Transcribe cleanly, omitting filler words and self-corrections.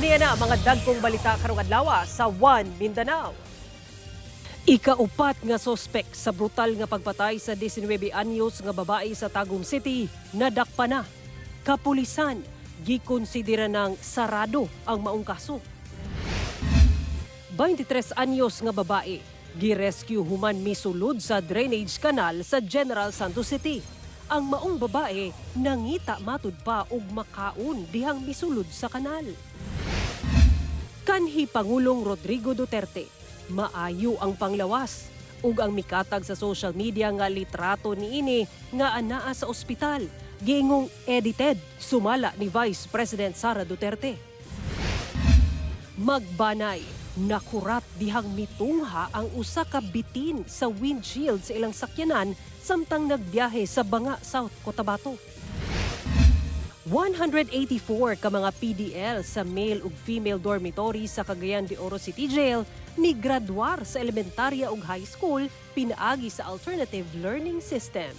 Aniya na mga dagkong balita karong adlawa sa One Mindanao. Ikaupat nga sospek sa brutal nga pagpatay sa 19 anyos nga babae sa Tagum City nadakpa na. Kapulisan gikonsidera ng sarado ang maong kaso. 23 anyos nga babae girescue human misulod sa drainage canal sa General Santos City. Ang maong babae nangita matud pa og makaon dihang misulod sa kanal. Kanhi Pangulong Rodrigo Duterte, maayo ang panglawas ug ang mikatag sa social media nga litrato niini nga anaa sa ospital giingong edited sumala ni Vice President Sara Duterte. Magbanay, nakurat dihang mitungha ang usa ka bitin sa windshield sa ilang sakyanan samtang nagbiyahe sa Banga, South Cotabato. 184 ka mga PDL sa male ug female dormitory sa Cagayan de Oro City Jail ni graduar sa elementarya ug high school pinaagi sa alternative learning system.